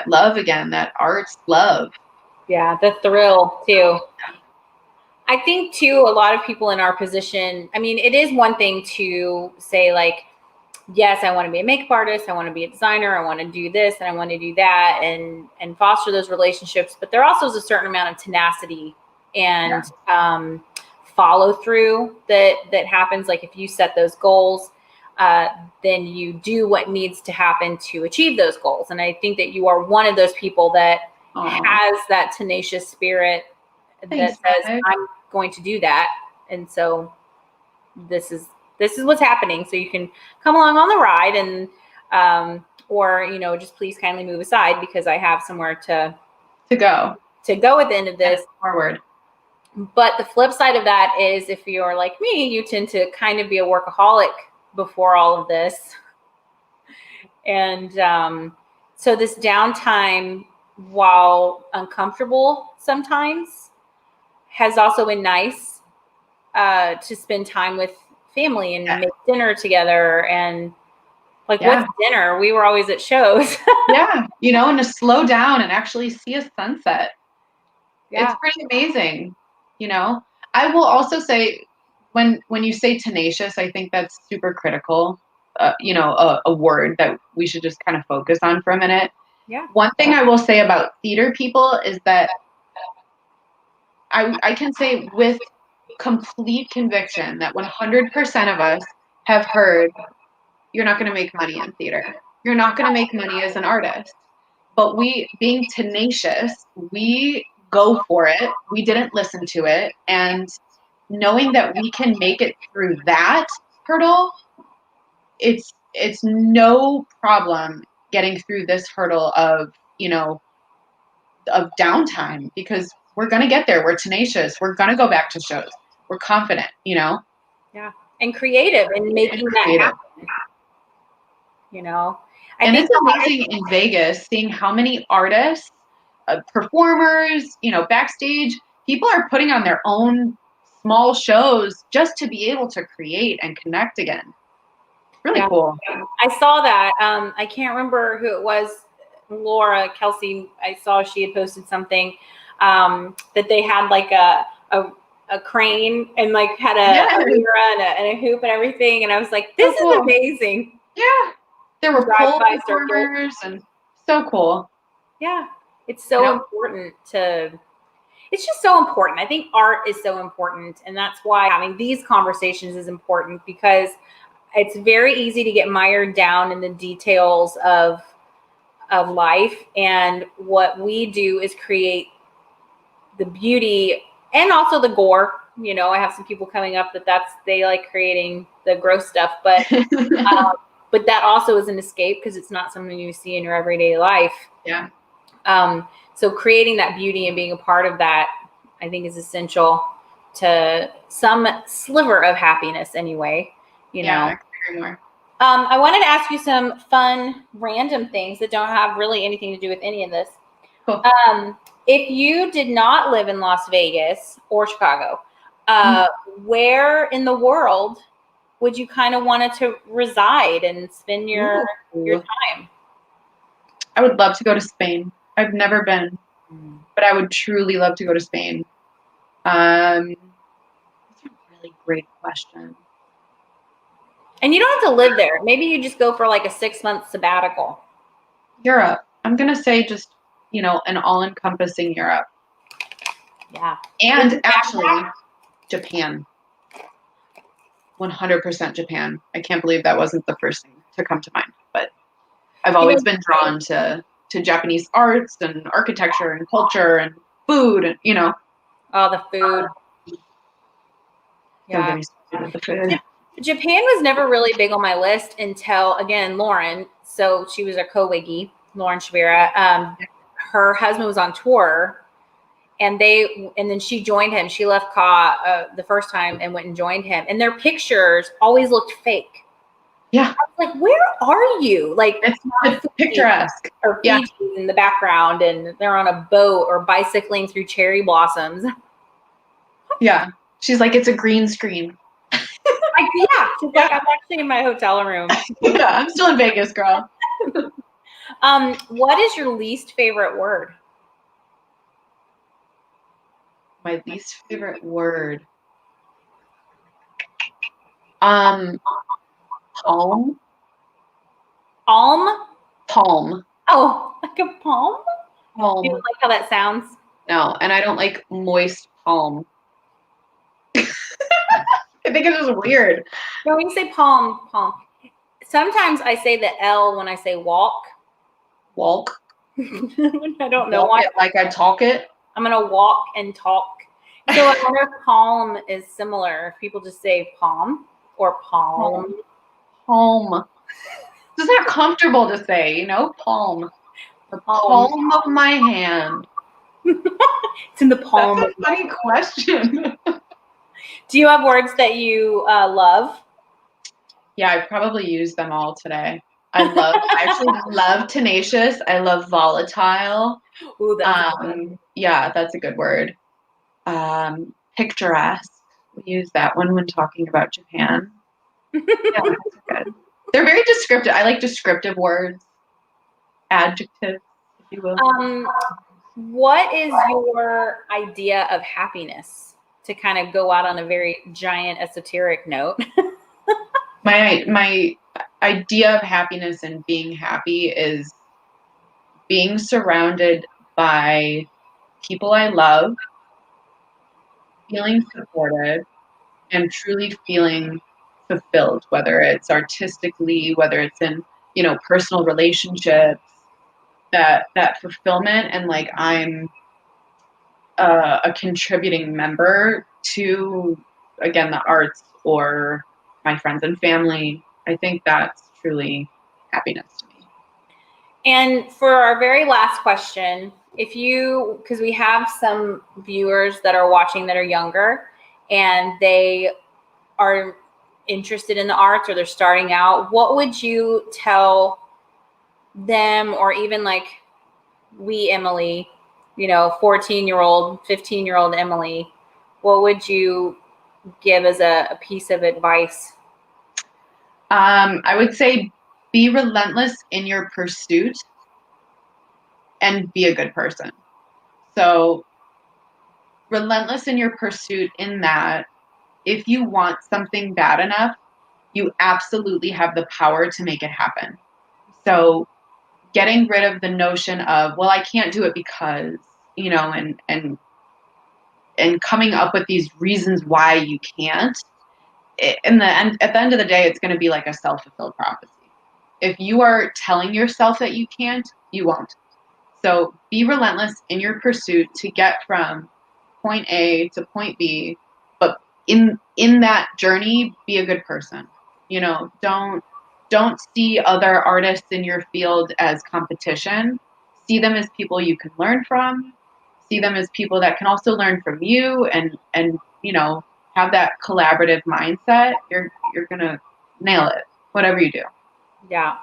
S2: love again, that arts love.
S1: Yeah, the thrill too. I think too, a lot of people in our position, I mean, it is one thing to say like, yes, I want to be a makeup artist, I want to be a designer, I want to do this and I want to do that and foster those relationships. But there also is a certain amount of tenacity and follow through that happens. Like if you set those goals, then you do what needs to happen to achieve those goals. And I think that you are one of those people that has that tenacious spirit. Thanks, that says, I'm going to do that. And so this is what's happening. So you can come along on the ride and, or, just please kindly move aside because I have somewhere to go at the end of this.
S2: Forward.
S1: But the flip side of that is if you're like me, you tend to kind of be a workaholic before all of this. And so this downtime, while uncomfortable sometimes, has also been nice to spend time with family and make dinner together. And like, what's dinner? We were always at shows.
S2: And to slow down and actually see a sunset. It's pretty amazing. I will also say when you say tenacious, I think that's super critical. A word that we should just kind of focus on for a minute.
S1: Yeah.
S2: One thing I will say about theater people is that I can say with complete conviction that 100% of us have heard, you're not going to make money in theater. You're not going to make money as an artist. But we, being tenacious, we go for it. We didn't listen to it. And knowing that we can make it through that hurdle, it's no problem getting through this hurdle of downtime, because we're going to get there. We're tenacious. We're going to go back to shows. We're confident,
S1: Yeah. And creative and making that happen.
S2: And it's amazing in Vegas seeing how many artists, performers, backstage, people are putting on their own small shows just to be able to create and connect again. Really cool.
S1: I saw that. I can't remember who it was. Laura Kelsey, I saw she had posted something that they had like a crane and like had a mirror and a hoop and everything. And I was like, this is amazing.
S2: Yeah. There were pole performers and so cool.
S1: Yeah. It's so important it's just so important. I think art is so important. And that's why having these conversations is important, because it's very easy to get mired down in the details of of life. And what we do is create the beauty and also the gore. You know, I have some people coming up they like creating the gross stuff, but that also is an escape because it's not something you see in your everyday life.
S2: Yeah.
S1: So creating that beauty and being a part of that, I think, is essential to some sliver of happiness anyway, you know.
S2: I can agree more.
S1: I wanted to ask you some fun, random things that don't have really anything to do with any of this.
S2: Cool.
S1: If you did not live in Las Vegas or Chicago, where in the world would you kind of want to reside and spend your time?
S2: I would love to go to Spain. I've never been, but I would truly love to go to Spain. That's a really great question.
S1: And you don't have to live there. Maybe you just go for like a 6-month sabbatical.
S2: Europe. I'm going to say just, you know, an all-encompassing Europe.
S1: Yeah.
S2: And actually, Japan. 100% Japan. I can't believe that wasn't the first thing to come to mind. But I've always been drawn to Japanese arts and architecture and culture and food and, you know.
S1: Oh, the food. Yeah.
S2: The food.
S1: Japan was never really big on my list until, again, Lauren. So she was a co-wiggy, Lauren Shavira. Her husband was on tour, and then she joined him. She left the first time and went and joined him. And their pictures always looked fake.
S2: Yeah.
S1: I was like, where are you? Like,
S2: it's not picturesque.
S1: Or Fiji in the background, and they're on a boat or bicycling through cherry blossoms.
S2: Yeah. She's like, it's a green screen.
S1: She's like, I'm actually in my hotel room.
S2: Yeah, I'm still in Vegas, girl.
S1: What is your least favorite word?
S2: My least favorite word. Palm.
S1: Alm?
S2: Palm.
S1: Oh, like a palm?
S2: Palm.
S1: You don't like how that sounds?
S2: No, and I don't like moist palm. I think it's just weird.
S1: No, when you say palm. Sometimes I say the L when I say walk.
S2: Walk.
S1: I don't know why.
S2: Like I talk it.
S1: I'm going to walk and talk. So I wonder if palm is similar. If people just say palm or palm.
S2: Palm. It's not comfortable to say, you know, palm. The palm of my hand.
S1: It's in the palm.
S2: That's a funny question.
S1: Do you have words that you love?
S2: Yeah, I probably used them all today. I actually love tenacious. I love volatile.
S1: Ooh, that's good.
S2: Yeah, that's a good word. Picturesque. We use that one when talking about Japan. Yeah, that's good. They're very descriptive. I like descriptive words. Adjectives, if you will.
S1: What is your idea of happiness? To kind of go out on a very giant esoteric note.
S2: My idea of happiness and being happy is being surrounded by people I love, feeling supported, and truly feeling fulfilled, whether it's artistically, whether it's in, you know, personal relationships, that fulfillment, and like I'm a contributing member to, again, the arts or my friends and family. I think that's truly happiness to me.
S1: And for our very last question, because we have some viewers that are watching that are younger and they are interested in the arts or they're starting out, what would you tell them, or even like Emily, you know, 14-year-old, 15-year-old Emily, what would you give as a piece of advice?
S2: I would say be relentless in your pursuit and be a good person. So relentless in your pursuit in that if you want something bad enough, you absolutely have the power to make it happen. So getting rid of the notion of, well, I can't do it because, you know, and coming up with these reasons why you can't. At the end of the day, it's going to be like a self-fulfilled prophecy. If you are telling yourself that you can't, you won't. So be relentless in your pursuit to get from point A to point B, but in that journey, be a good person. You know, don't see other artists in your field as competition. See them as people you can learn from. See them as people that can also learn from you, and you know, have that collaborative mindset. You're gonna nail it, whatever you do.
S1: Yeah.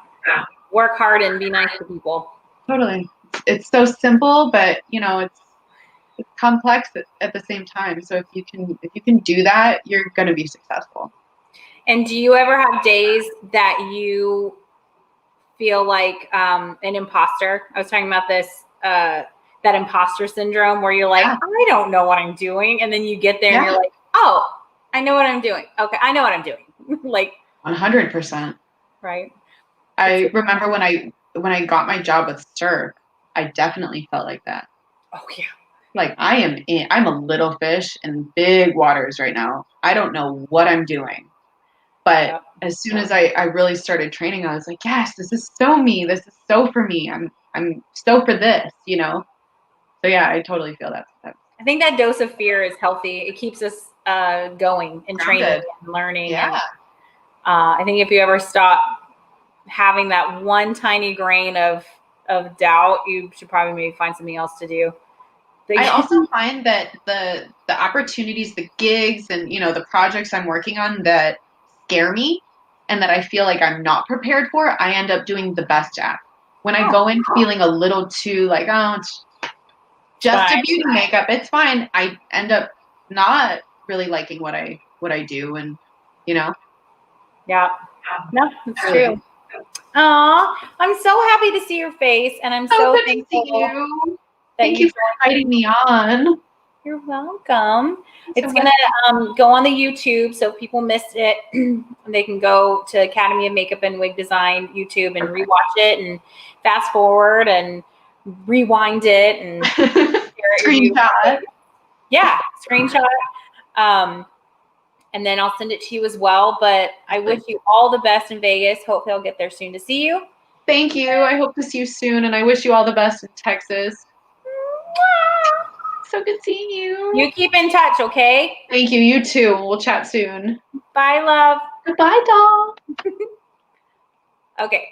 S1: Work hard and be nice to people.
S2: Totally. It's so simple, but you know, it's complex at the same time. So if you can do that, you're gonna be successful.
S1: And do you ever have days that you feel like an imposter? I was talking about this, that imposter syndrome where you're like,
S2: Yeah.
S1: I don't know what I'm doing. And then you get there and
S2: Yeah.
S1: you're like, oh, I know what I'm doing. Okay, I know what I'm doing. Like,
S2: 100%.
S1: right.
S2: I remember when I got my job with Cirque, I definitely felt like that.
S1: Oh, yeah.
S2: Like I'm a little fish in big waters right now. I don't know what I'm doing. But
S1: Yep.
S2: as soon as I really started training, I was like, yes, this is so me. This is so for me. I'm so for this, you know? So yeah, I totally feel that.
S1: I think that dose of fear is healthy. It keeps us going and training
S2: Grounded.
S1: and learning.
S2: Yeah.
S1: And I think if you ever stop having that one tiny grain of doubt, you should probably maybe find something else to do.
S2: I also find that the opportunities, the gigs, and you know, the projects I'm working on that scare me and that I feel like I'm not prepared for, I end up doing the best at. When I go in feeling a little too like, oh, it's just a beauty makeup, it's fine, I end up not really liking what I do, and you know.
S1: Yeah. No, it's true. Aw, I'm so happy to see your face, and I'm so
S2: good to
S1: thankful
S2: see you.
S1: that
S2: Thank you for inviting me on.
S1: You're welcome. It's
S2: So
S1: going to go on the YouTube, so if people missed it, they can go to Academy of Makeup and Wig Design YouTube and rewatch it and fast forward and rewind it and
S2: screenshot.
S1: Yeah, screenshot. And then I'll send it to you as well. But I wish you all the best in Vegas. Hope they'll get there soon to see you.
S2: Thank you. I hope to see you soon, and I wish you all the best in Texas. So good seeing you.
S1: You keep in touch, okay?
S2: Thank you. You too. We'll chat soon.
S1: Bye, love.
S2: Goodbye, doll.
S1: Okay.